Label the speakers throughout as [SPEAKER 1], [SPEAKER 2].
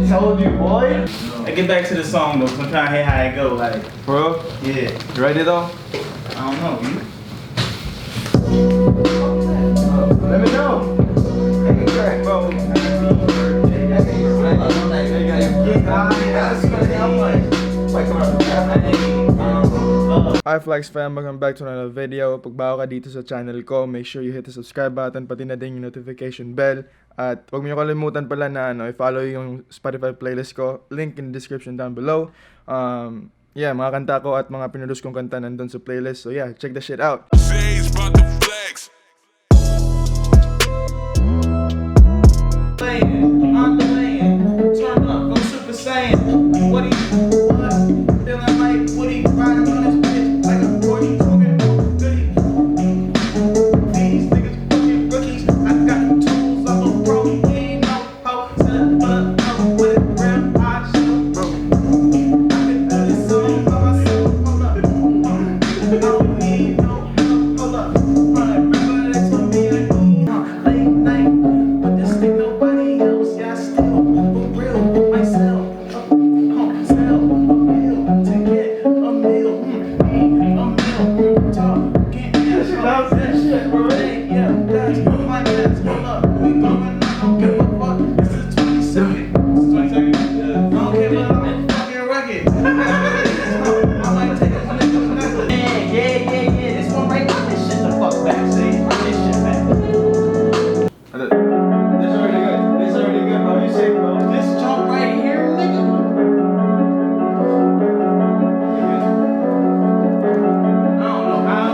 [SPEAKER 1] Told you, boy. Hey, get back to the song though, 'cause I'm trying to hear how it go. Like,
[SPEAKER 2] Bro?
[SPEAKER 1] yeah.
[SPEAKER 2] You ready though?
[SPEAKER 1] I don't know.
[SPEAKER 2] Let me know. Hey, bro. Hi Flex fam, welcome back to another video. Pag bago ka dito sa channel ko, make sure you hit the subscribe button, pati na din yung notification bell. At huwag mo kalimutan pala na i-follow yung Spotify playlist ko. Link in the description down below. Yeah, mga kanta ko at mga pinroduce kong kanta nandun sa playlist. So yeah, check the shit out.
[SPEAKER 1] Turn up, go Super Saiyan. What he feeling like Woody riding on his bitch like a 40 talking goodie. These niggas fucking rookies. I got tools, I'm a pro. He ain't no hoe, but I'm with real hot shit, bro. I can do this song by myself. Hold up, I don't need no help. Hold up, remember they told me I need late night, but this thing nobody else. Yeah, I still real myself. Sell a meal to get a meal. Need a meal. Talk, can't ask about that shit, bro. Yeah, that's my best. Hold up, we going, I don't give a fuck. This is 22nd. It's 22nd? Yeah. I don't care about the fucking record. I might take a necklace. Yeah. This one right now, this shit the fuck back. See, this shit back.
[SPEAKER 2] This is already good, bro. You safe, bro.
[SPEAKER 1] This jump right here, nigga. I don't know how.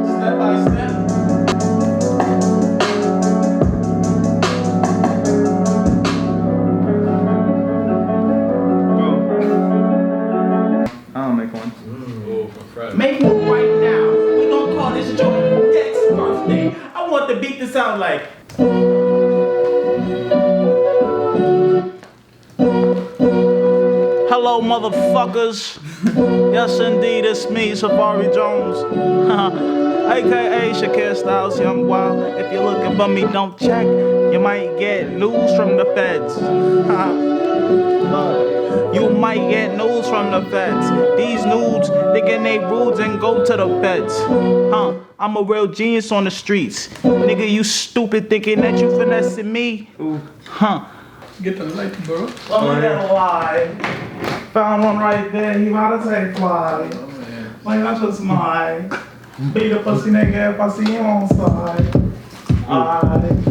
[SPEAKER 1] Step by step.
[SPEAKER 2] Bro. I'll make one.
[SPEAKER 1] Make one right now. We gonna call this joint Dex birthday. I want to beat this out like. Hello, motherfuckers. Yes, indeed, it's me, Safari Jones. AKA Shakir Styles, Young Wild. If you're looking for me, don't check. You might get news from the feds. You might get news from the feds. These nudes thinking they rudes and go to the feds. I'm a real genius on the streets. Nigga, you stupid thinking that you finessing me.
[SPEAKER 2] Get the light, bro.
[SPEAKER 1] Oh, yeah, lie. Found one right there. He about to say fly. Like, that's just mine. Beat a pussy nigga if I see him on side. Alright.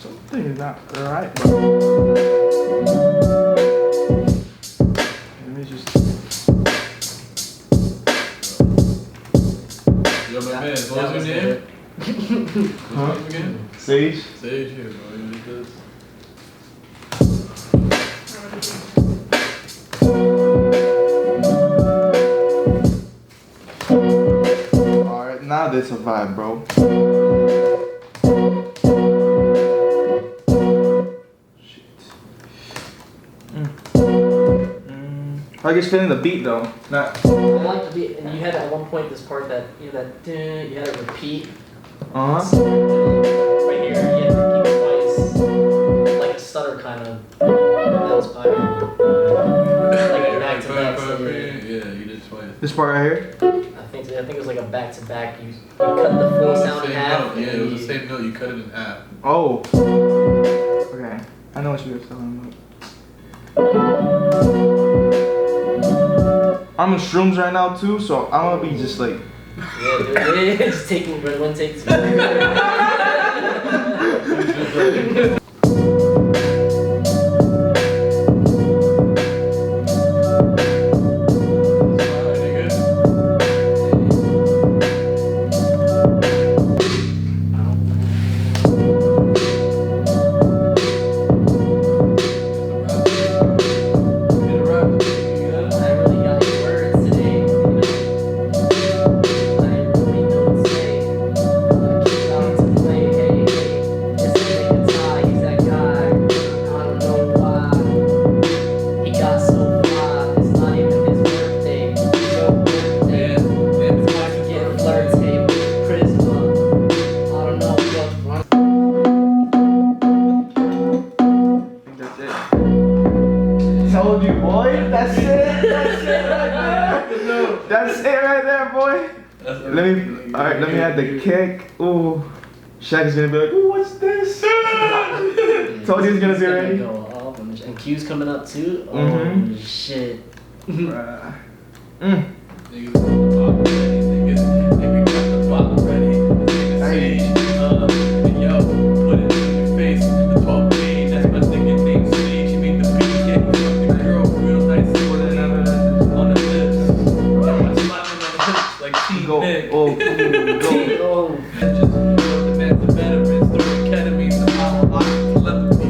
[SPEAKER 1] Something is not right, bro. Let me just.
[SPEAKER 3] Yo, my man, what was your name?
[SPEAKER 2] Huh?
[SPEAKER 3] Again?
[SPEAKER 2] Sage?
[SPEAKER 3] Sage here, bro. You need this?
[SPEAKER 2] Alright, now this a vibe, bro. I guess feeling the beat though. Not.
[SPEAKER 4] I like the beat, and you had at one point this part that you had to repeat.
[SPEAKER 2] Huh.
[SPEAKER 4] Right here, you had to repeat twice, like a stutter kind of. That was fire. Like a back to back.
[SPEAKER 3] Yeah, you did twice.
[SPEAKER 2] This part right here.
[SPEAKER 4] I think it was like a back to back. You cut the full sound in half.
[SPEAKER 3] Yeah, it was the same note. You cut it in half.
[SPEAKER 2] Oh. Okay. I know what you were talking about. I'm in shrooms right now too, so I'm gonna be just like.
[SPEAKER 4] Yeah, dude, it's taking one take.
[SPEAKER 2] Told you, boy. That's it. That's it right there. That's it right there, boy. Let me add the kick. Ooh. Shaq is gonna be like, ooh, what's this? Told you he's gonna be ready.
[SPEAKER 4] Go off and Q's coming up too. Oh shit.
[SPEAKER 3] Niggas got the pop ready. Niggas got the pop ready. Niggas say, and yo, put it in your face. The 12 pain, that's my nigga named Sage. He made the beat, yeah, he fucked the girl real nice and clean on the lips. Yeah, my smiling on the lips like Team Nick.
[SPEAKER 2] Oh,
[SPEAKER 3] Just the man's a veteran, throwing ketamine, somehow I'm telepathy.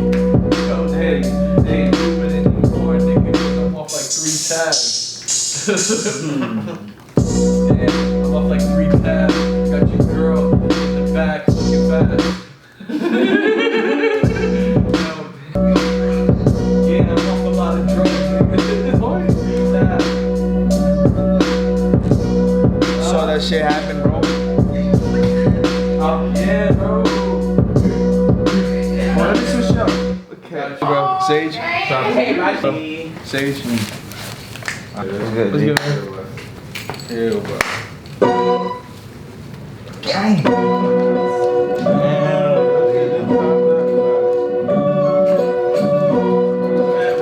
[SPEAKER 3] Cocaine, they ain't moving anymore, nigga, 'cause I'm off like 3 tabs. Damn, I'm off like 3 tabs. Got your girl in the back, looking fast. Yeah, I'm off a lot of drugs, nigga. 3 tabs.
[SPEAKER 2] saw that shit happen, bro.
[SPEAKER 3] Yeah, bro.
[SPEAKER 2] Well, let me switch up. Okay. Bro, Sage.
[SPEAKER 1] Hey,
[SPEAKER 2] Sage.
[SPEAKER 5] What's good?
[SPEAKER 2] What's good, man?
[SPEAKER 3] Yeah, bro.
[SPEAKER 2] Gang.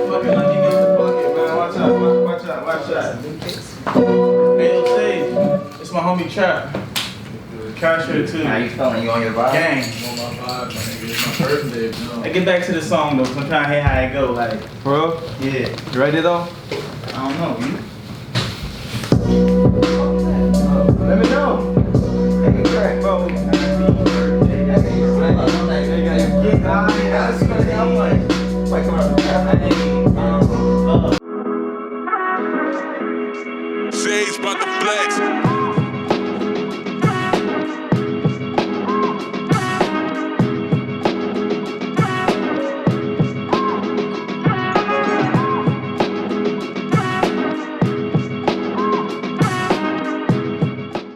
[SPEAKER 1] Fucking let me get the bucket, man. Watch out. Hey, yo, Sage. It's my homie Trap. Cash here too.
[SPEAKER 5] How you feeling? You on your vibe?
[SPEAKER 1] Gang.
[SPEAKER 3] I'm on my vibe, my nigga. It's my birthday, no.
[SPEAKER 1] Hey, get back to the song though, 'cause I'm trying to hear how it go. Like,
[SPEAKER 2] Bro,
[SPEAKER 1] yeah.
[SPEAKER 2] you ready though?
[SPEAKER 1] I don't know. You?
[SPEAKER 2] Let me know. Hey, Greg, bro.
[SPEAKER 6] Sage about the flex.